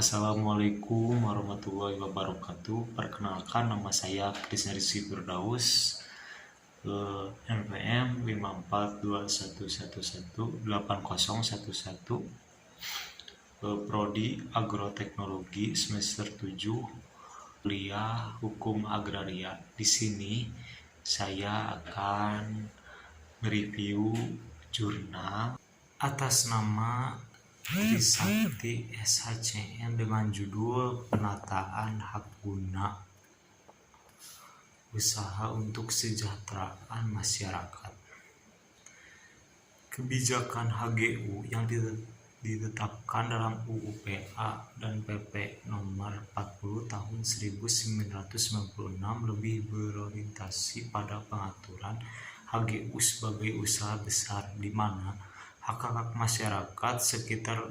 Assalamualaikum warahmatullahi wabarakatuh. Perkenalkan, nama saya Krisna Rizky Firdaus, NPM 54211180111, Prodi Agroteknologi semester 7, kuliah Hukum Agraria. Di sini saya akan mereview jurnal atas nama Trisakti SHCN dengan judul Penataan Hak Guna Usaha untuk Kesejahteraan Masyarakat. Kebijakan HGU yang ditetapkan dalam UU PA dan PP nomor 40 tahun 1996 lebih berorientasi pada pengaturan HGU sebagai usaha besar, di mana hak-hak masyarakat sekitar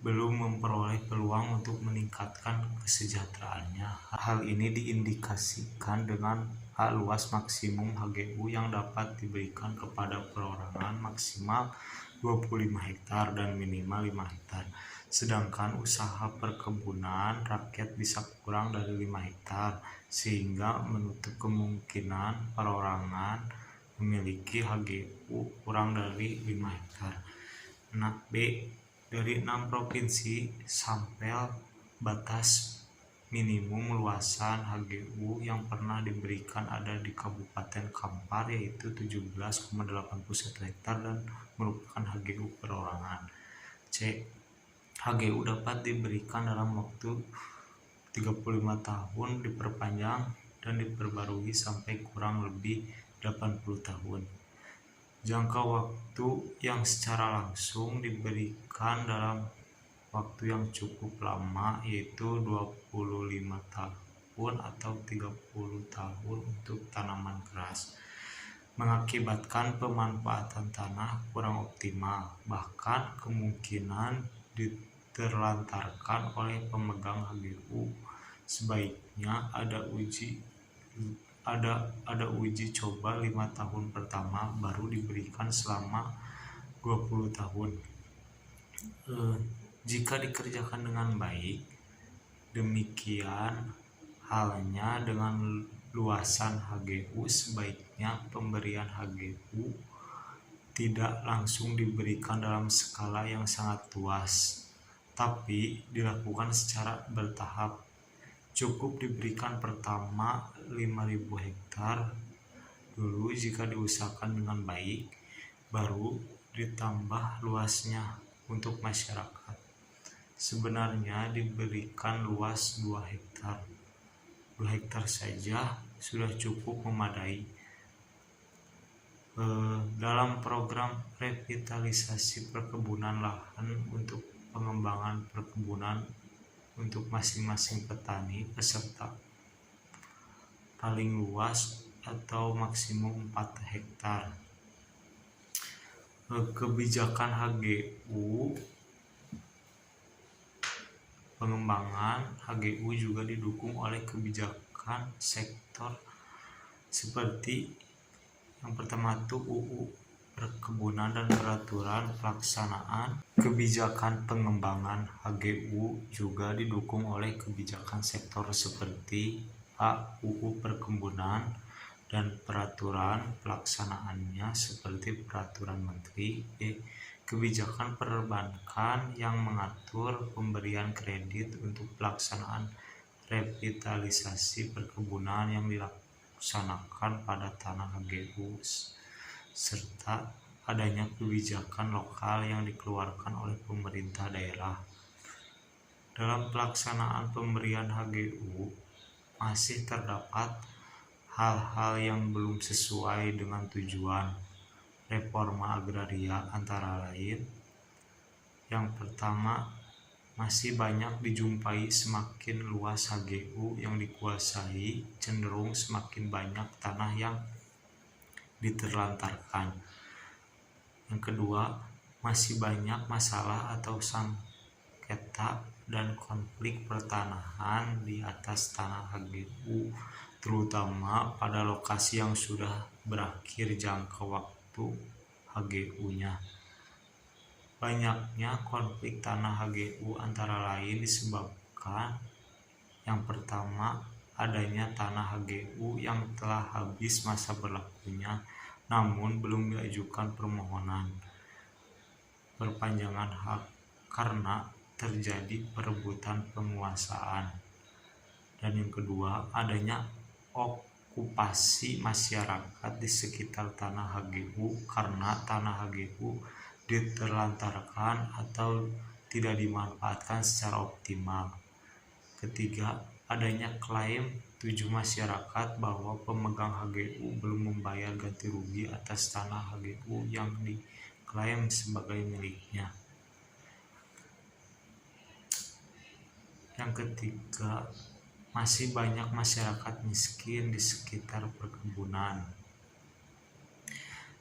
belum memperoleh peluang untuk meningkatkan kesejahteraannya. Hal ini diindikasikan dengan hak luas maksimum HGU yang dapat diberikan kepada perorangan maksimal 25 hektar dan minimal 5 hektar. Sedangkan usaha perkebunan rakyat bisa kurang dari 5 hektar, sehingga menutup kemungkinan perorangan memiliki HGU kurang dari 5 hektar. Nah, B. Dari 6 provinsi sampel batas minimum luasan HGU yang pernah diberikan ada di Kabupaten Kampar, yaitu 17,81 hektar dan merupakan HGU perorangan. C. HGU dapat diberikan dalam waktu 35 tahun, diperpanjang dan diperbarui sampai kurang lebih 80 tahun. Jangka waktu yang secara langsung diberikan dalam waktu yang cukup lama, yaitu 25 tahun atau 30 tahun untuk tanaman keras, mengakibatkan pemanfaatan tanah kurang optimal, bahkan kemungkinan diterlantarkan oleh pemegang HGU. Sebaiknya ada uji coba 5 tahun pertama, baru diberikan selama 20 tahun. Jika dikerjakan dengan baik, demikian halnya dengan luasan HGU, sebaiknya pemberian HGU tidak langsung diberikan dalam skala yang sangat luas, tapi dilakukan secara bertahap. Cukup diberikan pertama 5.000 hektar dulu jika diusahakan dengan baik, baru ditambah luasnya untuk masyarakat. Sebenarnya diberikan luas 2 hektar. 2 hektar saja sudah cukup memadai. Dalam program revitalisasi perkebunan lahan untuk pengembangan perkebunan untuk masing-masing petani peserta, paling luas atau maksimum 4 hektar. Kebijakan HGU, pengembangan HGU juga didukung oleh kebijakan sektor seperti yang pertama itu UU Perkebunan dan Peraturan Pelaksanaan. Kebijakan pengembangan HGU juga didukung oleh kebijakan sektor seperti A. UU Perkebunan dan Peraturan Pelaksanaannya seperti Peraturan Menteri. B. Kebijakan perbankan yang mengatur pemberian kredit untuk pelaksanaan revitalisasi perkebunan yang dilaksanakan pada tanah HGU, serta adanya kebijakan lokal yang dikeluarkan oleh pemerintah daerah. Dalam pelaksanaan pemberian HGU masih terdapat hal-hal yang belum sesuai dengan tujuan reforma agraria, antara lain: yang pertama, masih banyak dijumpai semakin luas HGU yang dikuasai, cenderung semakin banyak tanah yang diterlantarkan. Yang kedua, masih banyak masalah atau sengketa dan konflik pertanahan di atas tanah HGU, terutama pada lokasi yang sudah berakhir jangka waktu HGU-nya. Banyaknya konflik tanah HGU antara lain disebabkan yang pertama, adanya tanah HGU yang telah habis masa berlakunya namun belum diajukan permohonan perpanjangan hak karena terjadi perebutan penguasaan. Dan yang kedua, adanya okupasi masyarakat di sekitar tanah HGU karena tanah HGU diterlantarkan atau tidak dimanfaatkan secara optimal. Ketiga, adanya klaim 7 masyarakat bahwa pemegang HGU belum membayar ganti rugi atas tanah HGU yang diklaim sebagai miliknya. Yang ketiga, masih banyak masyarakat miskin di sekitar perkebunan.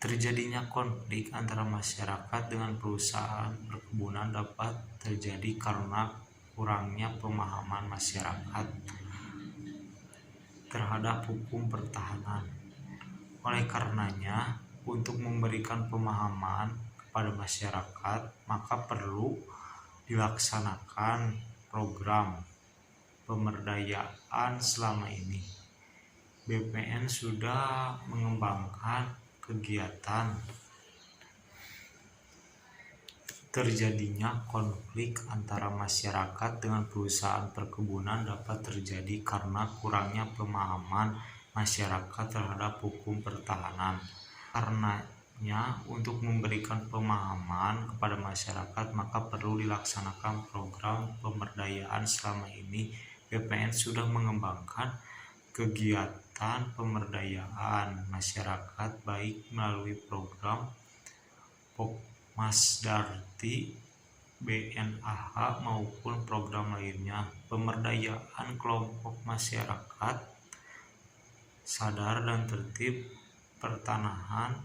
Terjadinya konflik antara masyarakat dengan perusahaan perkebunan dapat terjadi karena kurangnya pemahaman masyarakat terhadap hukum pertahanan. Oleh karenanya, untuk memberikan pemahaman kepada masyarakat, maka perlu dilaksanakan program pemberdayaan. Selama ini BPN sudah mengembangkan kegiatan terjadinya konflik antara masyarakat dengan perusahaan perkebunan dapat terjadi karena kurangnya pemahaman masyarakat terhadap hukum pertahanan. Karenanya, untuk memberikan pemahaman kepada masyarakat, maka perlu dilaksanakan program pemberdayaan. Selama ini BPN sudah mengembangkan kegiatan pemberdayaan masyarakat baik melalui program Pokmas Darti, BNAH maupun program lainnya. Pemberdayaan kelompok masyarakat sadar dan tertib pertanahan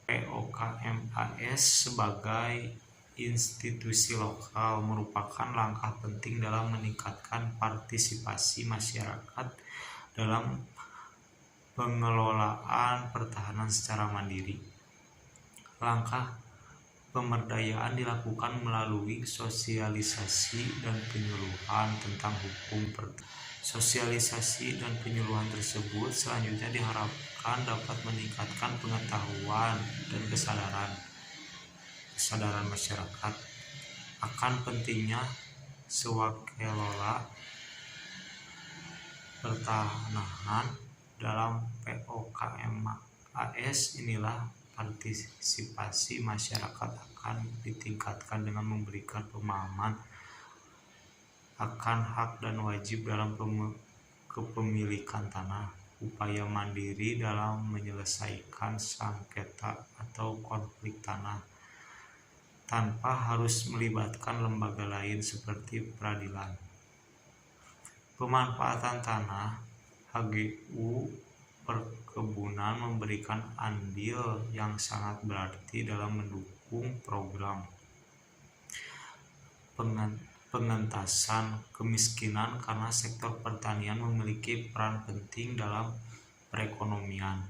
POKMAS sebagai institusi lokal merupakan langkah penting dalam meningkatkan partisipasi masyarakat dalam pengelolaan pertahanan secara mandiri. Langkah pemberdayaan dilakukan melalui sosialisasi dan penyuluhan tentang hukum pertahanan. Sosialisasi dan penyuluhan tersebut selanjutnya diharapkan dapat meningkatkan pengetahuan dan kesadaran masyarakat akan pentingnya swakelola pertanahan dalam POKMAS. Inilah partisipasi masyarakat akan ditingkatkan dengan memberikan pemahaman akan hak dan wajib dalam kepemilikan tanah, upaya mandiri dalam menyelesaikan sengketa atau konflik tanah tanpa harus melibatkan lembaga lain seperti peradilan. Pemanfaatan tanah HGU perkebunan memberikan andil yang sangat berarti dalam mendukung program pengentasan kemiskinan karena sektor pertanian memiliki peran penting dalam perekonomian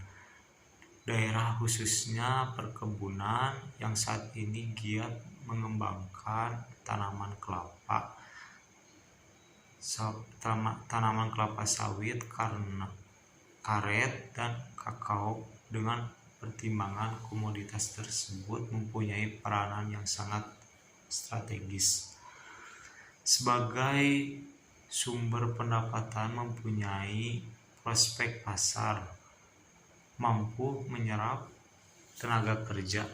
daerah, khususnya perkebunan yang saat ini giat mengembangkan tanaman kelapa sawit, karet, dan kakao. Dengan pertimbangan komoditas tersebut mempunyai peranan yang sangat strategis sebagai sumber pendapatan, mempunyai prospek pasar, mampu menyerap tenaga kerja,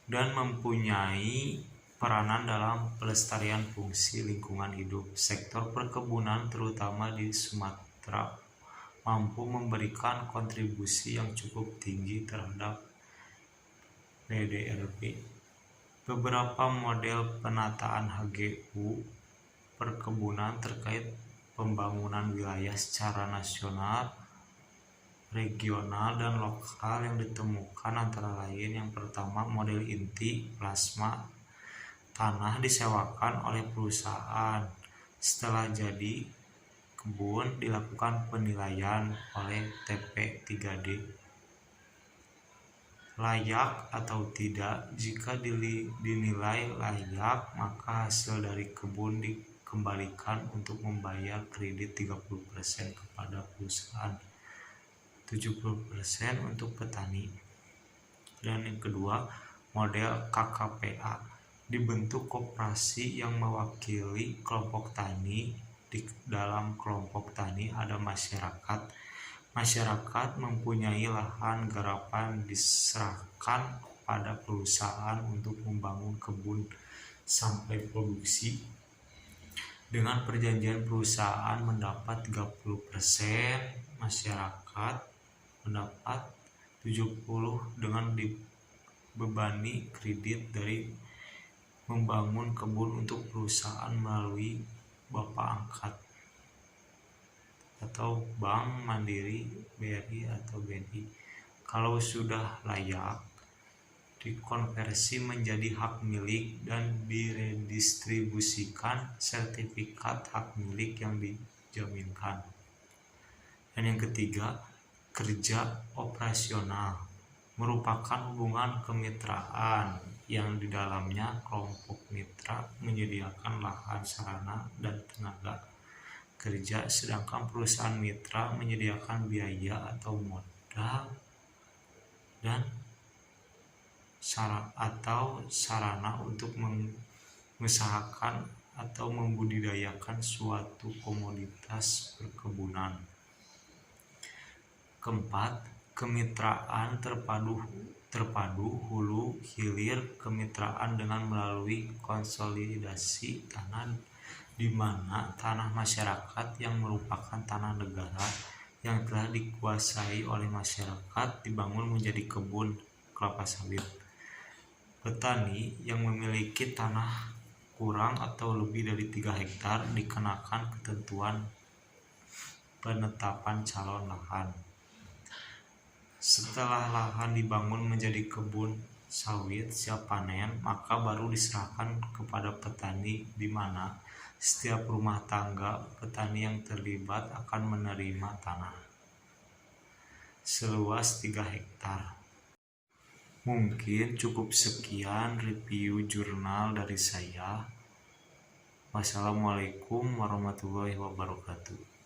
dan mempunyai peranan dalam pelestarian fungsi lingkungan hidup. Sektor perkebunan terutama di Sumatera mampu memberikan kontribusi yang cukup tinggi terhadap PDRB. Beberapa model penataan HGU perkebunan terkait pembangunan wilayah secara nasional, regional, dan lokal yang ditemukan antara lain: yang pertama, model inti plasma. Tanah disewakan oleh perusahaan. Setelah jadi kebun, dilakukan penilaian oleh TP3D. layak atau tidak. Jika dinilai layak, maka hasil dari kebun dikembalikan untuk membayar kredit 30% kepada perusahaan, 70% untuk petani. Dan yang kedua, model KKPA, dibentuk koperasi yang mewakili kelompok tani. Di dalam kelompok tani ada masyarakat. Masyarakat mempunyai lahan garapan diserahkan pada perusahaan untuk membangun kebun sampai produksi. Dengan perjanjian perusahaan mendapat 30%, masyarakat mendapat 70% dengan dibebani kredit dari membangun kebun untuk perusahaan melalui bapak angkat atau Bank Mandiri, BRI atau BNI. Kalau sudah layak, dikonversi menjadi hak milik dan diredistribusikan sertifikat hak milik yang dijaminkan. Dan yang ketiga, kerja operasional merupakan hubungan kemitraan yang di dalamnya kelompok mitra menyediakan lahan, sarana, dan tenaga kerja, sedangkan perusahaan mitra menyediakan biaya atau modal dan sarana untuk mengusahakan atau membudidayakan suatu komoditas perkebunan. Keempat, kemitraan terpadu hulu hilir kemitraan dengan melalui konsolidasi tanah, di mana tanah masyarakat yang merupakan tanah negara yang telah dikuasai oleh masyarakat dibangun menjadi kebun kelapa sawit. Petani yang memiliki tanah kurang atau lebih dari 3 hektar dikenakan ketentuan penetapan calon lahan. Setelah lahan dibangun menjadi kebun sawit siap panen, maka baru diserahkan kepada petani, di mana setiap rumah tangga petani yang terlibat akan menerima tanah seluas 3 hektar. Mungkin cukup sekian review jurnal dari saya. Wassalamualaikum warahmatullahi wabarakatuh.